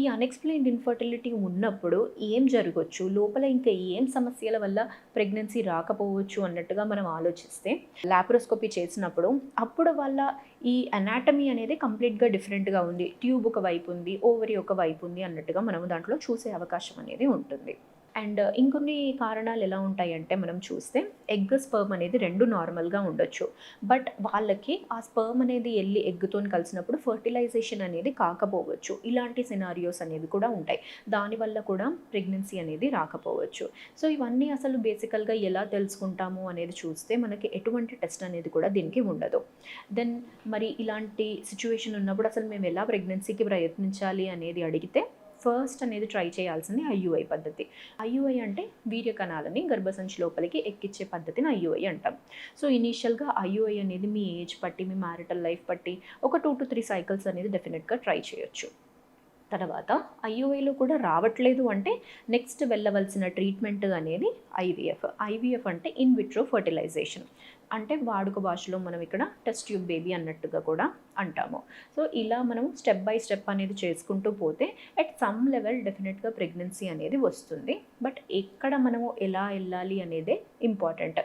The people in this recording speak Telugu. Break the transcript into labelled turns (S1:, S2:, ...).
S1: ఈ అన్‌ఎక్స్‌ప్లెయిన్డ్ ఇన్‌ఫర్టిలిటీ ఉన్నప్పుడు ఏం జరగొచ్చు? లోపల ఇంకా ఏం సమస్యల వల్ల ప్రెగ్నెన్సీ రాకపోవచ్చు అన్నట్టుగా మనం ఆలోచిస్తే, లాప్రోస్కోపీ చేసినప్పుడు అప్పుడు వాళ్ళ ఈ అనాటమీ అనేది కంప్లీట్‌గా డిఫరెంట్‌గా ఉంది. ట్యూబ్ ఒక వైపు ఉంది, ఓవరీ ఒక వైపు ఉంది అన్నట్టుగా మనం దాంట్లో చూసే అవకాశం అనేది ఉంటుంది. అండ్ ఇంకొన్ని కారణాలు ఎలా ఉంటాయంటే మనం చూస్తే ఎగ్, స్పెర్మ్ అనేది 2 నార్మల్‌గా ఉండొచ్చు. బట్ వాళ్ళకి ఆ స్పెర్మ్ అనేది ఎళ్లి ఎగ్‌తోని కలిసినప్పుడు ఫెర్టిలైజేషన్ అనేది కాకపోవచ్చు. ఇలాంటి సినారియోస్ అనేవి కూడా ఉంటాయి. దానివల్ల కూడా ప్రెగ్నెన్సీ అనేది రాకపోవచ్చు. సో, ఇవన్నీ అసలు బేసికల్‌గా ఎలా తెలుసుకుంటాము అనేది చూస్తే మనకి ఎటువంటి టెస్ట్ అనేది కూడా దీనికి ఉండదు. దెన్ మరి ఇలాంటి సిట్యుయేషన్ ఉన్నప్పుడు అసలు మేము ఎలా ప్రెగ్నెన్సీకి ప్రయత్నించాలి అనేది అడిగితే ఫస్ట్ అనేది ట్రై చేయాల్సింది ఐయుఐ పద్ధతి. ఐయుఐ అంటే వీర్య కణాలని గర్భసంచి లోపలికి ఎక్కిచ్చే పద్ధతిని ఐయుఐ అంటాం. సో, ఇనీషియల్‌గా ఐయుఐ అనేది మీ ఏజ్ బట్టి, మీ మ్యారిటల్ లైఫ్ బట్టి ఒక 2-3 సైకిల్స్ అనేది డెఫినిట్‌గా ట్రై చేయొచ్చు. తర్వాత ఐయుఐలో కూడా రావట్లేదు అంటే నెక్స్ట్ వెళ్ళవలసిన ట్రీట్మెంట్ అనేది ఐవీఎఫ్. ఐవీఎఫ్ అంటే ఇన్ విట్రో ఫెర్టిలైజేషన్. అంటే వాడుక భాషలో మనం ఇక్కడ టెస్ట్ ట్యూబ్ బేబీ అన్నట్టుగా కూడా అంటాము. సో, ఇలా మనం స్టెప్ బై స్టెప్ అనేది చేసుకుంటూ పోతే అట్ సమ్ లెవెల్ డెఫినిట్‌గా ప్రెగ్నెన్సీ అనేది వస్తుంది. బట్ ఎక్కడ మనము ఎలా ఎళ్ళాలి అనేదే ఇంపార్టెంట్.